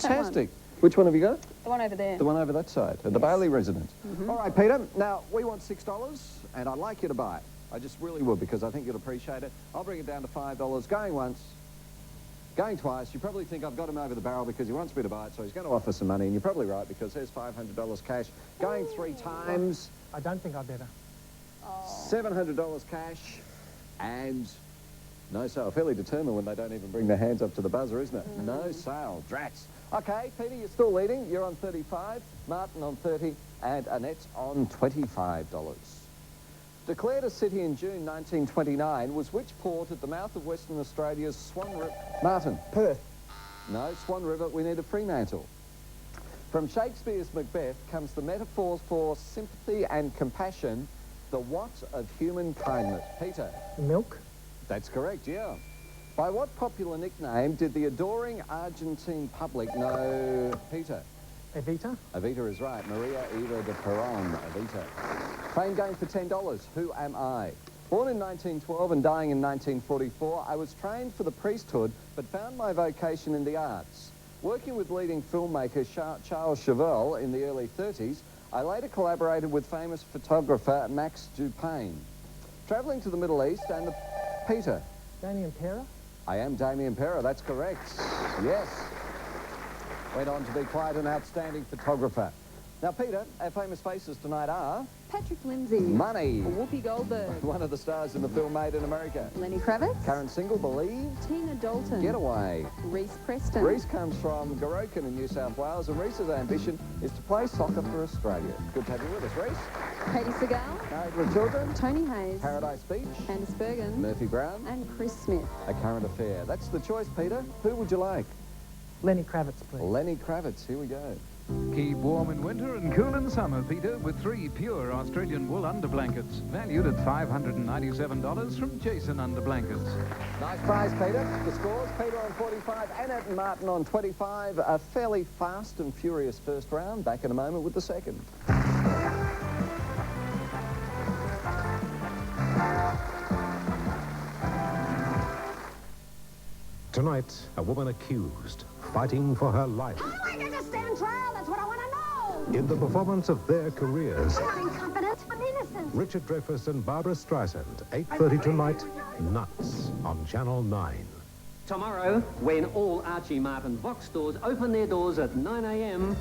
Fantastic. Which one have you got? The one over there. The one over that side, at the Bailey residence. All right, Peter. Now, we want $6, and I'd like you to buy it. I just really would, because I think you'll appreciate it. I'll bring it down to $5. Going once, going twice. You probably think I've got him over the barrel because he wants me to buy it, so he's going to offer some money, and you're probably right, because there's $500 cash. Going 3 times. I don't think I better. $700 cash, and no sale. Fairly determined when they don't even bring their hands up to the buzzer, isn't it? No sale. Drats. Okay, Peter, you're still leading. You're on 35, Martin on 30, and Annette's on $25. Declared a city in June 1929 was which port at the mouth of Western Australia's Swan River? Martin. Perth. No, Swan River, we need a Fremantle. From Shakespeare's Macbeth comes the metaphor for sympathy and compassion, the what of human kindness? Peter. Milk. That's correct, yeah. By what popular nickname did the adoring Argentine public know Peter? Evita. Evita is right. Maria Eva de Perón, Evita. Fame game for $10. Who am I? Born in 1912 and dying in 1944, I was trained for the priesthood, but found my vocation in the arts. Working with leading filmmaker Charles Chauvel in the early 30s, I later collaborated with famous photographer Max Dupain. Travelling to the Middle East and the... Peter. Damien Pera. I am Damien Pera, that's correct. Yes. Went on to be quite an outstanding photographer. Now, Peter, our famous faces tonight are... Patrick Lindsay. Money. Whoopi Goldberg. One of the stars in the film Made in America. Lenny Kravitz. Current single, Believe. Tina Dalton. Getaway. Reese Preston. Reese comes from Gorokan in New South Wales, and Reese's ambition is to play soccer for Australia. Good to have you with us, Reese. Katie Segal. Married with children. Tony Hayes. Paradise Beach. Candice Bergen. Murphy Brown. And Chris Smith. A current affair. That's the choice, Peter. Who would you like? Lenny Kravitz, please. Lenny Kravitz. Here we go. Keep warm in winter and cool in summer, Peter, with 3 pure Australian wool underblankets, valued at $597 from Jason Underblankets. Nice prize, Peter. The scores, Peter on 45, Annette and Martin on 25. A fairly fast and furious first round. Back in a moment with the second. Tonight, a woman accused, fighting for her life. How do I get to stand trial? That's what I want to know. In the performance of their careers, I'm not incompetent. I'm innocent. Richard Dreyfuss and Barbara Streisand, 8:30 tonight, Nuts, on Channel 9. Tomorrow, when all Archie Martin Vox stores open their doors at 9 a.m,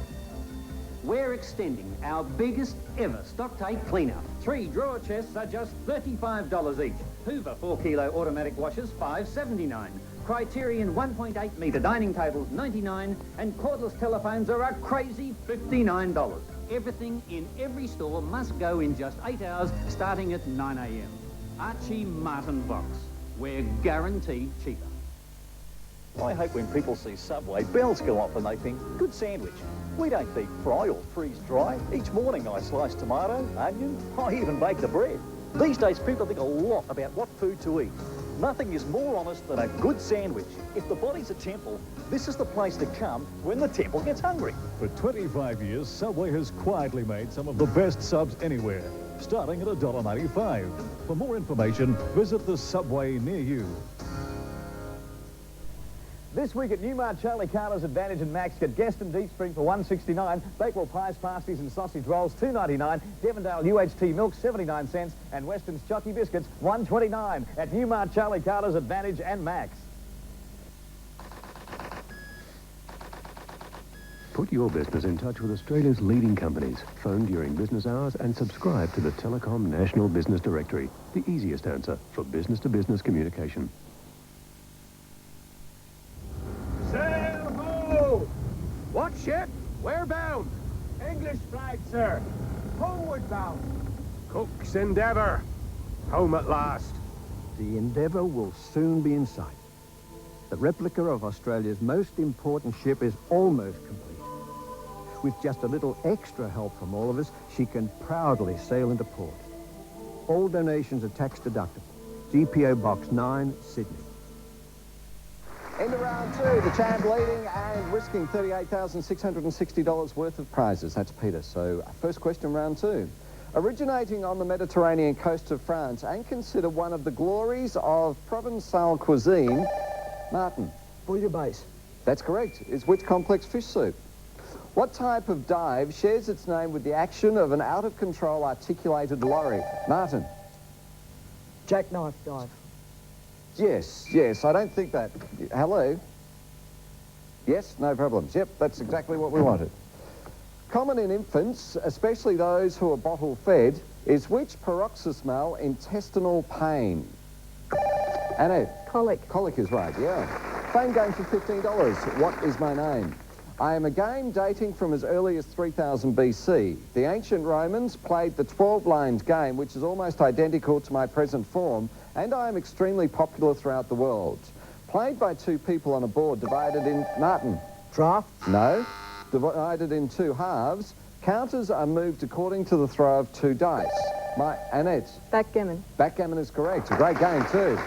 we're extending our biggest ever stock take clean-up. 3 drawer chests are just $35 each. Hoover 4-kilo automatic washers, $5.79. Criterion 1.8 metre dining tables, $99, and cordless telephones are a crazy $59. Everything in every store must go in just 8 hours, starting at 9 a.m. Archie Martin Vox. We're guaranteed cheaper. I hope when people see Subway, bells go off and they think, good sandwich. We don't deep fry or freeze dry. Each morning I slice tomato, onion, I even bake the bread. These days people think a lot about what food to eat. Nothing is more honest than a good sandwich. If the body's a temple, this is the place to come when the temple gets hungry. For 25 years, Subway has quietly made some of the best subs anywhere, starting at $1.95. For more information, visit the Subway near you. This week at Newmart, Charlie Carter's Advantage and Max get Gaston Deep Spring for $1.69, Bakewell pies, pasties and sausage rolls $2.99, Devondale UHT milk 79 cents, and Weston's Chucky biscuits $1.29 at Newmart, Charlie Carter's Advantage and Max. Put your business in touch with Australia's leading companies. Phone during business hours and subscribe to the Telecom National Business Directory, the easiest answer for business-to-business communication. Sail ho! What ship? Where bound? English flag, sir. Homeward bound. Cook's Endeavour. Home at last. The Endeavour will soon be in sight. The replica of Australia's most important ship is almost complete. With just a little extra help from all of us, she can proudly sail into port. All donations are tax deductible. GPO Box 9, Sydney. Into round 2, the champ leading and risking $38,660 worth of prizes. That's Peter. So first question, round 2. Originating on the Mediterranean coast of France and considered one of the glories of Provençal cuisine, Martin. Bouillabaisse. That's correct. It's which complex fish soup? What type of dive shares its name with the action of an out-of-control articulated lorry? Martin? Jackknife dive. Yes, yes, I don't think that. Hello? Yes, no problems. Yep, that's exactly what we wanted. Common in infants, especially those who are bottle-fed, is which paroxysmal intestinal pain? Annette? Colic. Colic is right, yeah. Fame game for $15. What is my name? I am a game dating from as early as 3000 BC. The ancient Romans played the 12-lined game, which is almost identical to my present form, and I am extremely popular throughout the world. Played by two people on a board divided in... Martin? Draft? No. Divided in two halves. Counters are moved according to the throw of two dice. Annette? Backgammon. Backgammon is correct. A great game, too.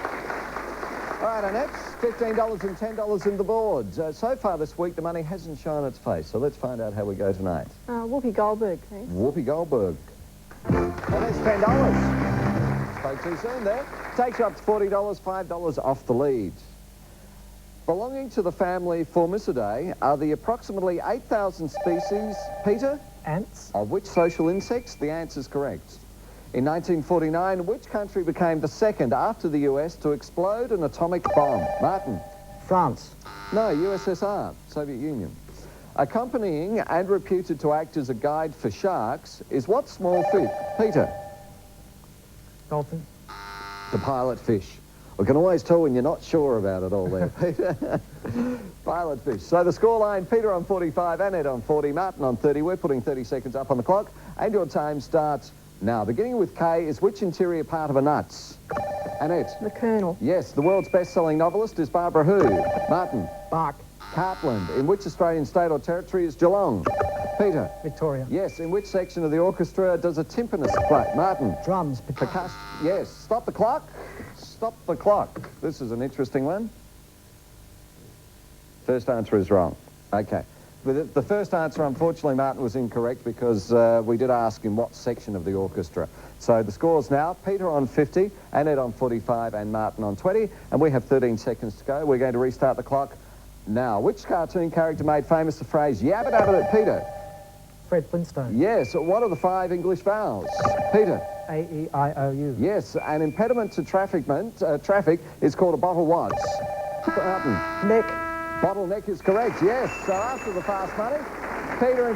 All right, Annette, $15 and $10 in the boards. So far this week, the money hasn't shown its face, so let's find out how we go tonight. Whoopi Goldberg, please. Whoopi Goldberg. And that's $10. Spoke too soon there. Takes you up to $40, $5 off the lead. Belonging to the family Formicidae are the approximately 8,000 species, Peter? Ants. Of which social insects? The ants is correct. In 1949, which country became the second after the US to explode an atomic bomb? Martin? France. No, USSR, Soviet Union. Accompanying and reputed to act as a guide for sharks is what small fish? Peter? Dolphin. The pilot fish. We can always tell when you're not sure about it all there, Peter. Pilot fish. So the scoreline, Peter on 45, Annette on 40, Martin on 30. We're putting 30 seconds up on the clock, and your time starts now. Beginning with K is which interior part of a nut? Annette? The kernel. Yes, the world's best-selling novelist is Barbara who? Martin? Bark. Cartland. In which Australian state or territory is Geelong? Peter? Victoria. Yes, in which section of the orchestra does a timpanist play? Martin? Drums. Percussion. Yes. Stop the clock. Stop the clock. This is an interesting one. First answer is wrong. Okay. The first answer, unfortunately, Martin, was incorrect because we did ask in what section of the orchestra. So the scores now, Peter on 50, Annette on 45, and Martin on 20. And we have 13 seconds to go. We're going to restart the clock now. Which cartoon character made famous the phrase, yabba dabba it, Peter? Fred Flintstone. Yes. What are the 5 English vowels? Peter? A-E-I-O-U. Yes. An impediment to traffic is called a bottle what? Martin? Neck. Bottleneck is correct, yes. So after the fast money, Peter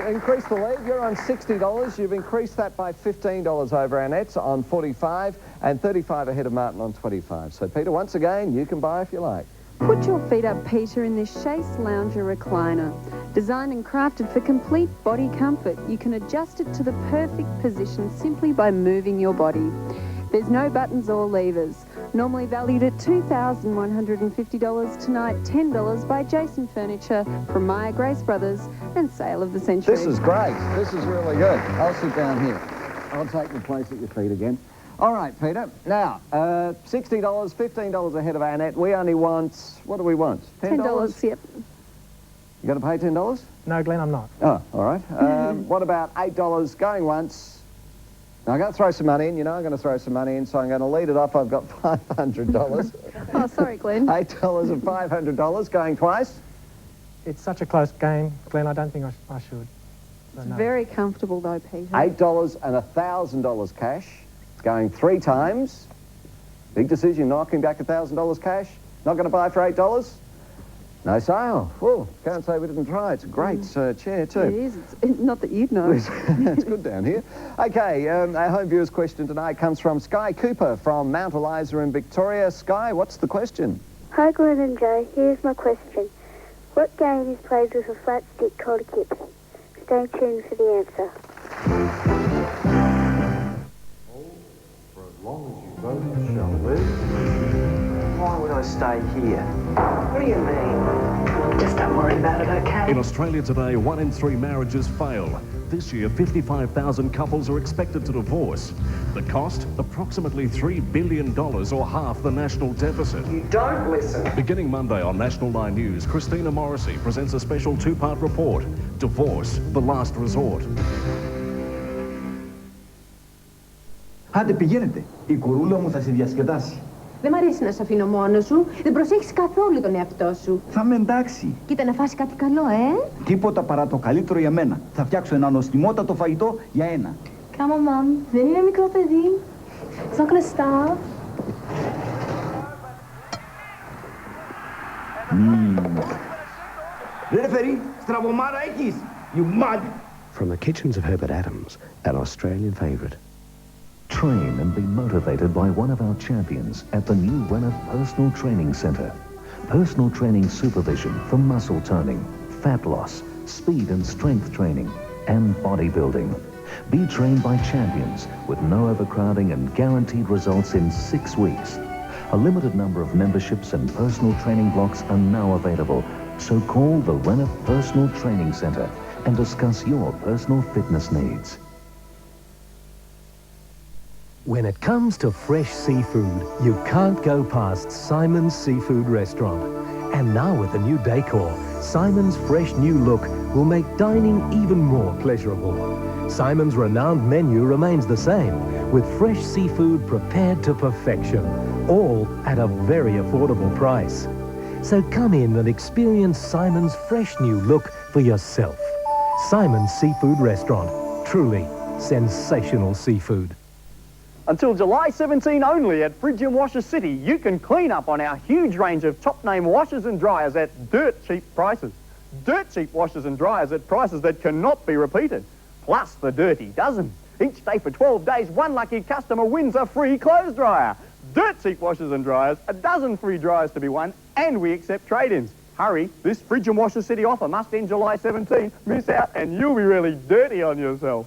increased the lead. You're on $60. You've increased that by $15 over Annette's on 45 and 35 ahead of Martin on 25. So, Peter, once again, you can buy if you like. Put your feet up, Peter, in this Chase Lounger recliner. Designed and crafted for complete body comfort, you can adjust it to the perfect position simply by moving your body. There's no buttons or levers. Normally valued at $2,150, tonight $10 by Jason Furniture from Myer, Grace Brothers and Sale of the Century. This is great. This is really good. I'll sit down here. I'll take the place at your feet again. All right, Peter. Now, $60, $15 ahead of Annette. We only want, what do we want? $10, yep. You going to pay $10? No, Glenn, I'm not. Oh, all right. What about $8 going once? Now, I'm going to throw some money in. You know I'm going to throw some money in, so I'm going to lead it off. I've got $500. Oh, sorry, Glenn. $8 and $500 going twice. It's such a close game, Glenn, I don't think I should. So, It's no. very comfortable, though, Peter. $8 and $1,000 cash. It's going 3 times. Big decision, knocking back $1,000 cash. Not going to buy for $8? No sale. Oh, can't say we didn't try. It's a great chair, too. It is. It's not that you'd know. It's good down here. Okay, our home viewers question tonight comes from Sky Cooper from Mount Eliza in Victoria. Sky, what's the question? Hi, Glenn and Joe. Here's my question. What game is played with a flat stick called a kip? Stay tuned for the answer. For as long as you both shall live. Why would I stay here? What do you mean? Just don't worry about it, okay? In Australia today, 1 in 3 marriages fail. This year, 55,000 couples are expected to divorce. The cost? Approximately $3 billion, or half the national deficit. You don't listen. Beginning Monday on National 9 News, Christina Morrissey presents a special 2-part report. Divorce, the last resort. Άντε πηγαίνετε, η κουρούλα μου θα σε διασκεδάσει. Δεν μ' αρέσει να σε αφήνω μόνος σου. Δεν προσέχεις καθόλου τον εαυτό σου. Θα με εντάξει. Κοίτα να φας κάτι καλό, Τίποτα παρά το καλύτερο για μένα. Θα φτιάξω ένα νοστιμότατο φαγητό για ένα. Come on, Mom. Δεν είναι μικρό παιδί. It's not gonna stop. Referee, στραβωμάρα έχεις. You mug. From the kitchens of Herbert Adams, an Australian favourite. Train and be motivated by one of our champions at the new Renouf Personal Training Centre. Personal training supervision for muscle toning, fat loss, speed and strength training, and bodybuilding. Be trained by champions with no overcrowding and guaranteed results in 6 weeks. A limited number of memberships and personal training blocks are now available, so call the Renouf Personal Training Centre and discuss your personal fitness needs. When it comes to fresh seafood, you can't go past Simon's Seafood Restaurant. And now with the new decor, Simon's fresh new look will make dining even more pleasurable. Simon's renowned menu remains the same, with fresh seafood prepared to perfection, all at a very affordable price. So come in and experience Simon's fresh new look for yourself. Simon's Seafood Restaurant, truly sensational seafood. Until July 17 only at Fridge and Washer City, you can clean up on our huge range of top-name washers and dryers at dirt-cheap prices. Dirt-cheap washers and dryers at prices that cannot be repeated. Plus the dirty dozen. Each day for 12 days, one lucky customer wins a free clothes dryer. Dirt-cheap washers and dryers, a dozen free dryers to be won, and we accept trade-ins. Hurry, this Fridge and Washer City offer must end July 17. Miss out and you'll be really dirty on yourself.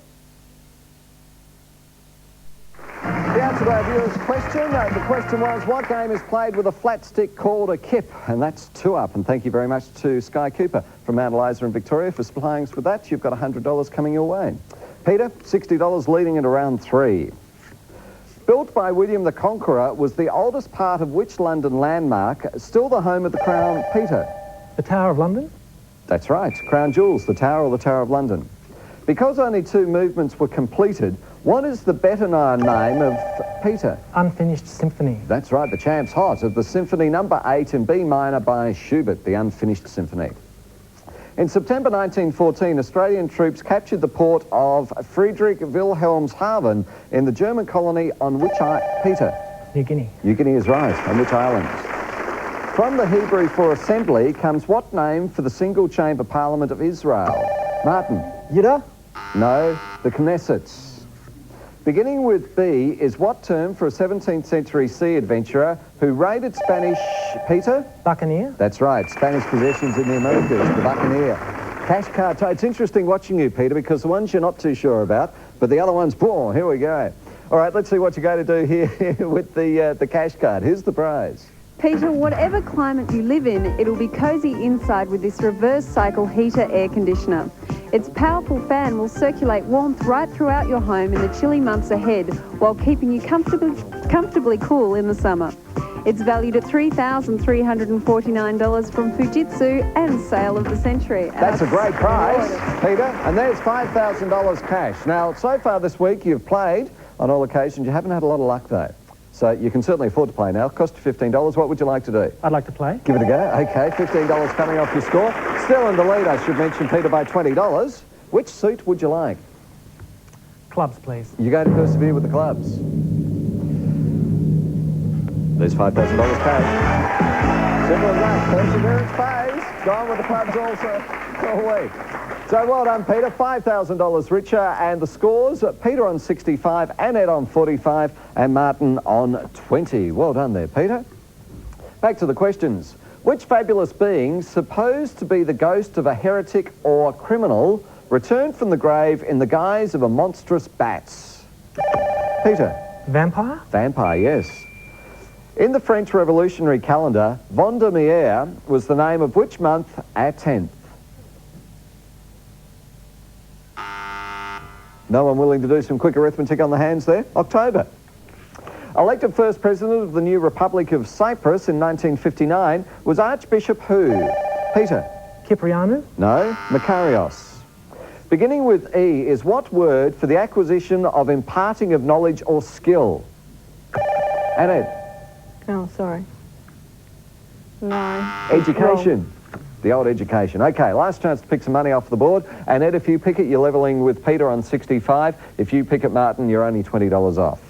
The answer to our viewer's question, the question was, what game is played with a flat stick called a kip? And that's 2 up. And thank you very much to Sky Cooper from Mount Eliza in Victoria for supplying us with that. You've got $100 coming your way. Peter, $60, leading at around 3. Built by William the Conqueror, was the oldest part of which London landmark still the home of the Crown? Peter? The Tower of London? That's right. Crown Jewels, the Tower or the Tower of London. Because only 2 movements were completed, what is the better-known name of Peter? Unfinished Symphony. That's right, the champ's hot of the Symphony number 8 in B minor by Schubert, the Unfinished Symphony. In September 1914, Australian troops captured the port of Friedrich Wilhelmshaven in the German colony on which Peter? New Guinea. New Guinea is right. On which island? From the Hebrew for assembly comes what name for the single-chamber parliament of Israel? Martin? Yidda? No, the Knesset. Beginning with B is what term for a 17th century sea adventurer who raided Spanish... Peter? Buccaneer. That's right. Spanish possessions in the Americas, the Buccaneer. Cash card. It's interesting watching you, Peter, because the ones you're not too sure about, but the other ones, boom, here we go. All right, let's see what you're going to do here with the cash card. Here's the prize. Peter, whatever climate you live in, it'll be cosy inside with this reverse cycle heater air conditioner. Its powerful fan will circulate warmth right throughout your home in the chilly months ahead while keeping you comfortably cool in the summer. It's valued at $3,349 from Fujitsu and Sale of the Century. That's a great prize, Peter. And there's $5,000 cash. Now, so far this week you've played on all occasions. You haven't had a lot of luck, though. So you can certainly afford to play now. It costs you $15. What would you like to do? I'd like to play. Give it a go. OK, $15 coming off your score. Still in the lead, I should mention, Peter, by $20. Which suit would you like? Clubs, please. You're going to persevere with the clubs. There's $5,000 cash. Simple as that. Perseverance pays. Gone with the clubs also all week. So well done, Peter. $5,000 richer, and the scores, Peter on 65, Annette on 45, and Martin on 20. Well done there, Peter. Back to the questions. Which fabulous being, supposed to be the ghost of a heretic or criminal, returned from the grave in the guise of a monstrous bat? Peter? Vampire? Vampire, yes. In the French Revolutionary calendar, Vendémiaire was the name of which month at 10th? No one willing to do some quick arithmetic on the hands there? October. Elected first president of the new Republic of Cyprus in 1959 was Archbishop who? Peter? Kyprianou? No, Makarios. Beginning with E is what word for the acquisition of imparting of knowledge or skill? Annette? Oh, sorry. No. Education. The old education. Okay, last chance to pick some money off the board. And Ed, if you pick it, you're levelling with Peter on 65. If you pick it, Martin, you're only $20 off.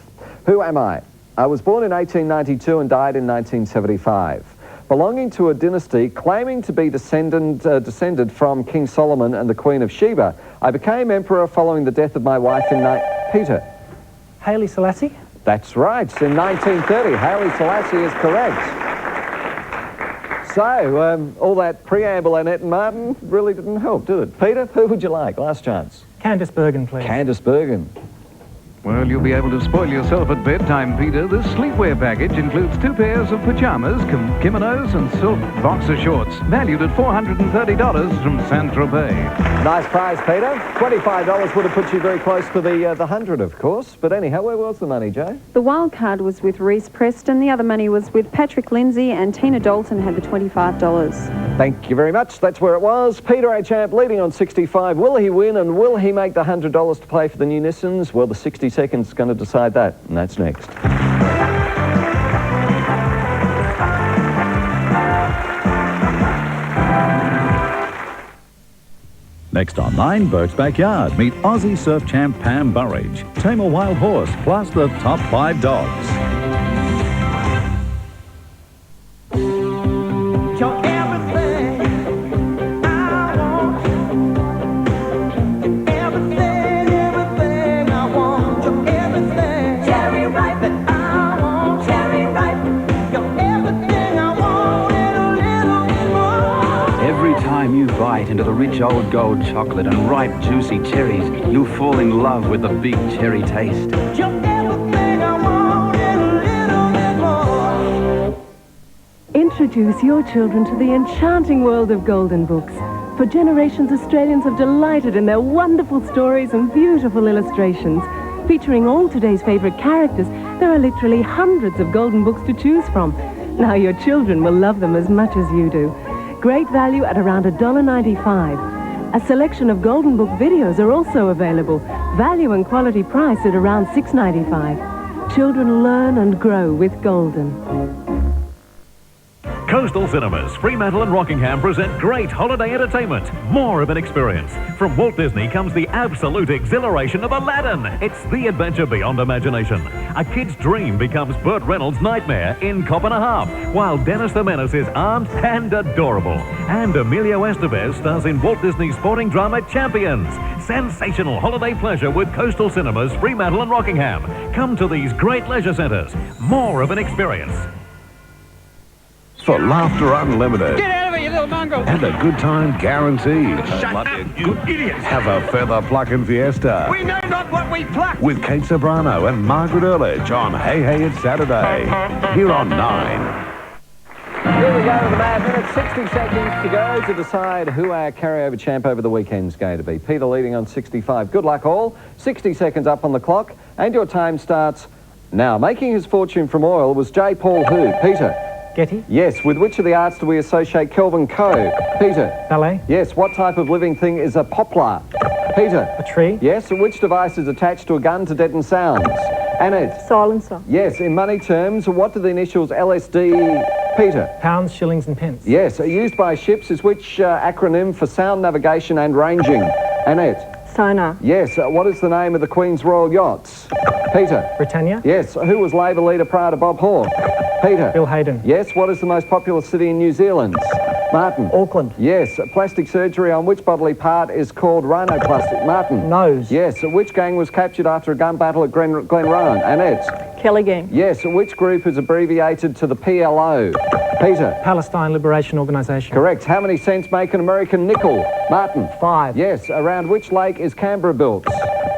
Who am I? I was born in 1892 and died in 1975. Belonging to a dynasty claiming to be descended from King Solomon and the Queen of Sheba, I became emperor following the death of my wife in Peter. Haile Selassie? That's right. In 1930, Haile Selassie is correct. So, all that preamble, Annette and Martin, really didn't help, did it? Peter, who would you like? Last chance. Candice Bergen, please. Candice Bergen. Well, you'll be able to spoil yourself at bedtime, Peter. This sleepwear package includes 2 pairs of pajamas, kimonos and silk boxer shorts, valued at $430 from Saint-Tropez. Nice prize, Peter. $25 would have put you very close to the 100, of course. But anyhow, where was the money, Joe? The wild card was with Reese Preston. The other money was with Patrick Lindsay, and Tina Dalton had the $25. Thank you very much. That's where it was. Peter A. Champ leading on 65. Will he win, and will he make the $100 to play for the new Nissans? Well, the 60 seconds is going to decide that, and that's next. Next on 9, Burke's Backyard, meet Aussie surf champ Pam Burridge. Tame a wild horse, plus the top 5 dogs. Into the rich old gold chocolate and ripe juicy cherries, you'll fall in love with the big cherry taste. Introduce your children to the enchanting world of golden books. For generations, Australians have delighted in their wonderful stories and beautiful illustrations. Featuring all today's favourite characters, there are literally hundreds of golden books to choose from. Now your children will love them as much as you do. Great value at around $1.95. A selection of Golden Book videos are also available. Value and quality price at around $6.95. Children learn and grow with Golden. Coastal Cinemas, Fremantle and Rockingham present great holiday entertainment. More of an experience. From Walt Disney comes the absolute exhilaration of Aladdin. It's the adventure beyond imagination. A kid's dream becomes Burt Reynolds' nightmare in Cop and a Half, while Dennis the Menace is armed and adorable. And Emilio Estevez stars in Walt Disney's sporting drama Champions. Sensational holiday pleasure with Coastal Cinemas, Fremantle and Rockingham. Come to these great leisure centres. More of an experience. For laughter unlimited. Get out of it, you little mongrel! And a good time guaranteed. Shut up, you idiot! Have a feather plucking fiesta. We know not what we pluck! With Kate Sobrano and Margaret Ehrlich on Hey Hey It's Saturday. Here on 9. Here we go with the Mad Minute. 60 seconds to go to decide who our carryover champ over the weekend's going to be. Peter leading on 65. Good luck all. 60 seconds up on the clock, and your time starts now. Making his fortune from oil was J. Paul who? Peter. Getty? Yes. With which of the arts do we associate Kelvin Coe? Peter. Ballet? Yes. What type of living thing is a poplar? Peter. A tree? Yes. Which device is attached to a gun to deaden sounds? Annette. Silencer. Yes. In money terms, what do the initials LSD? Peter. Pounds, shillings and pence. Yes. Used by ships is which acronym for sound navigation and ranging? Annette. Sonar. Yes. What is the name of the Queen's Royal Yachts? Peter. Britannia? Yes. Who was Labor leader prior to Bob Hawke? Peter. Bill Hayden. Yes. What is the most popular city in New Zealand? Martin. Auckland. Yes. Plastic surgery on which bodily part is called rhinoplasty? Martin. Nose. Yes. Which gang was captured after a gun battle at Glenrowan? Annette. Kelly Gang. Yes. Which group is abbreviated to the PLO? Peter. Palestine Liberation Organisation. Correct. How many cents make an American nickel? Martin. 5. Yes. Around which lake is Canberra built?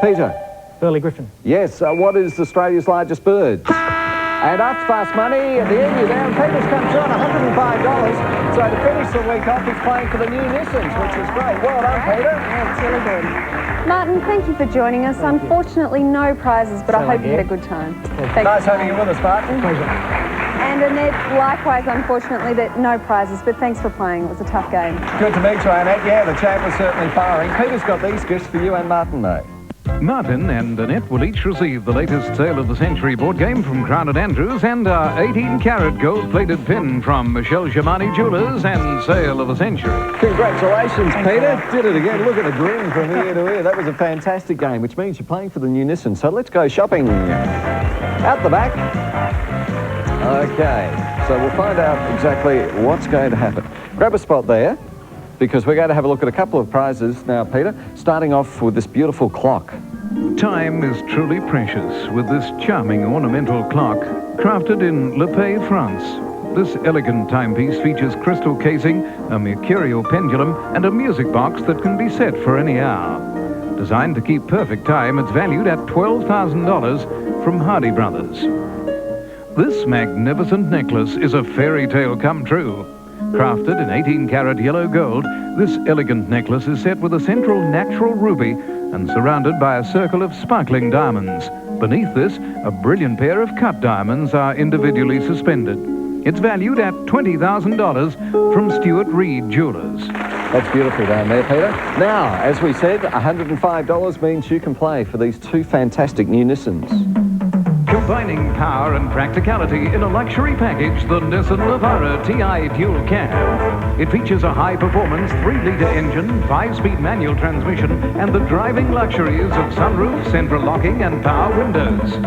Peter. Burley Griffin. Yes. What is Australia's largest bird? And after fast money, at the end you're down. Peter's come through on $105. So to finish the week off, he's playing for the new Nissans, which is great. Well done, Peter. That's really good. Martin, thank you for joining us. Unfortunately, no prizes, but I hope you had a good time. Nice having you with us, Martin. Pleasure. And Annette, likewise, unfortunately, that no prizes, but thanks for playing. It was a tough game. Good to meet you, Annette. Yeah, the champ was certainly firing. Peter's got these gifts for you and Martin, though. Martin and Annette will each receive the latest Sale of the Century board game from Crown & Andrews and our 18-carat gold-plated pin from Michelle Shamani Jewelers and Sale of the Century. Congratulations, Peter. Did it again. Look at the grin from ear to ear. That was a fantastic game, which means you're playing for the new Nissan. So let's go shopping. Out the back. Okay, so we'll find out exactly what's going to happen. Grab a spot there, because we're going to have a look at a couple of prizes now, Peter, starting off with this beautiful clock. Time is truly precious with this charming ornamental clock crafted in Le Pays, France. This elegant timepiece features crystal casing, a mercurial pendulum, and a music box that can be set for any hour. Designed to keep perfect time, it's valued at $12,000 from Hardy Brothers. This magnificent necklace is a fairy tale come true. Crafted in 18-carat yellow gold, this elegant necklace is set with a central natural ruby and surrounded by a circle of sparkling diamonds. Beneath this, a brilliant pair of cut diamonds are individually suspended. It's valued at $20,000 from Stuart Reed Jewelers. That's beautiful down there, Peter. Now, as we said, $105 means you can play for these two fantastic new Nissans. Combining power and practicality in a luxury package, the Nissan Navara TI Dual Cab. It features a high-performance 3-litre engine, 5-speed manual transmission, and the driving luxuries of sunroof, central locking, and power windows.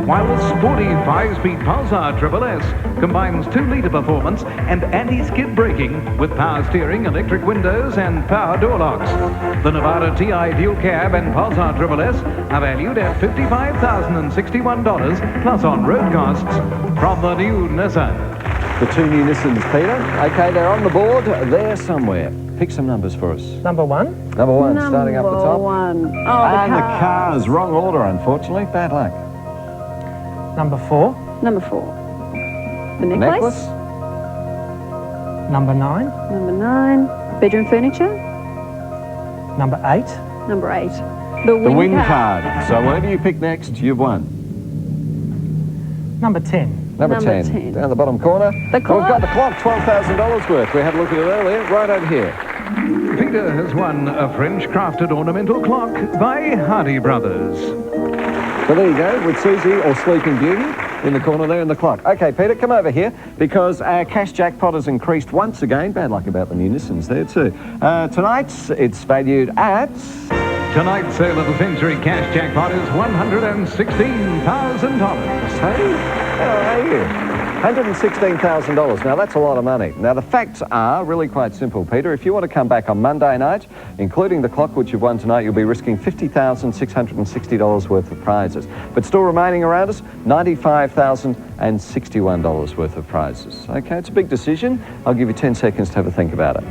While the sporty 5-speed Pulsar Triple S combines 2-litre performance and anti-skid braking with power steering, electric windows, and power door locks. The Navara TI Dual Cab and Pulsar Triple S are valued at $55,061 plus on-road costs from the new Nissan. The two new Nissans, Peter. Okay, they're on the board. They're somewhere. Pick some numbers for us. Number one. Number one, starting up the top. One. Oh, and the cars. Wrong order, unfortunately. Bad luck. Number four. Number 4. The necklace. Number 9. Number 9. Bedroom furniture. Number 8. Number 8. The win card. So whatever you pick next, you've won. Number 10. Number 10. Down the bottom corner. The clock. We've got the clock, $12,000 worth. We had a look at it earlier, right over here. Peter has won a French-crafted ornamental clock by Hardy Brothers. So there you go, with Susie, or Sleeping Beauty, in the corner there in the clock. Okay, Peter, come over here, because our cash jackpot has increased once again. Bad luck about the new Nissans there too. Tonight, it's valued at... Tonight's Sale of the Century cash jackpot is $116,000. Hey, how are you? $116,000. Now, that's a lot of money. Now, the facts are really quite simple, Peter. If you want to come back on Monday night, including the clock which you've won tonight, you'll be risking $50,660 worth of prizes. But still remaining around us, $95,061 worth of prizes. Okay, it's a big decision. I'll give you 10 seconds to have a think about it.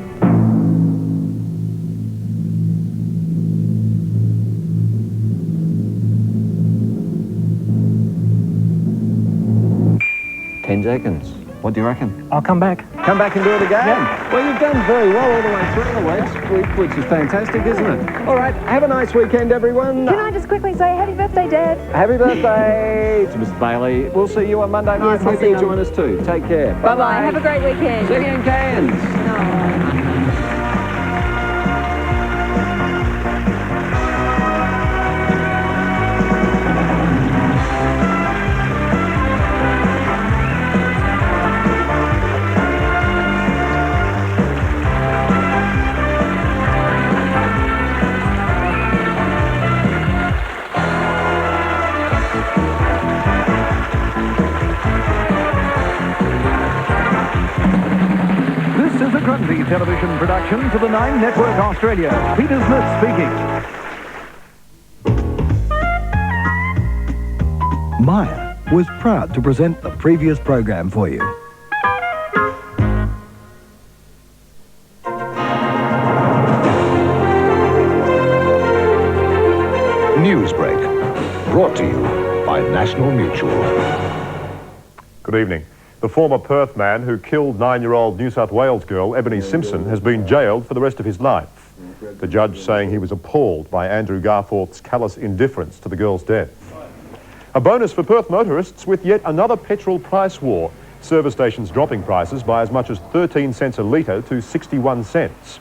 10 seconds. What do you reckon? I'll come back. Come back and do it again? Yeah. Well, you've done very well all the way through the last week, which is fantastic, isn't it? All right, have a nice weekend, everyone. Can I just quickly say happy birthday, Dad? Happy birthday to Mr. Bailey. We'll see you on Monday night. Yes, I'll Hope see you'll you. join us too. Take care. Bye-bye. Have a great weekend. See you in Cairns. Grundy television production for the 9 Network Australia. Peter Smith speaking. Myer was proud to present the previous program for you. Newsbreak, brought to you by National Mutual. Good evening. The former Perth man who killed 9-year-old New South Wales girl Ebony Simpson has been jailed for the rest of his life. The judge saying he was appalled by Andrew Garforth's callous indifference to the girl's death. A bonus for Perth motorists with yet another petrol price war. Service stations dropping prices by as much as 13 cents a litre to 61 cents.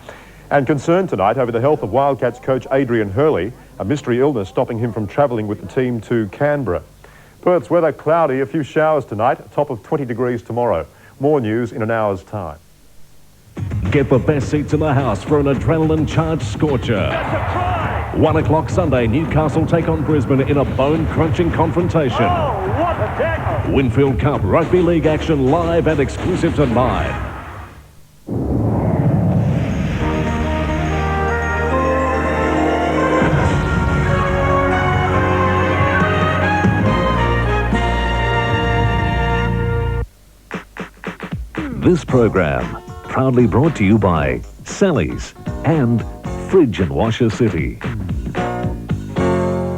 And concern tonight over the health of Wildcats coach Adrian Hurley a mystery illness stopping him from travelling with the team to Canberra. Perth's weather cloudy, a few showers tonight, a top of 20 degrees tomorrow. More news in an hour's time. Get the best seats in the house for an adrenaline-charged scorcher. 1 o'clock Sunday, Newcastle take on Brisbane in a bone-crunching confrontation. Oh, what a tackle! Winfield Cup Rugby League action live and exclusive to Myer. This program proudly brought to you by Sally's and Fridge and Washer City.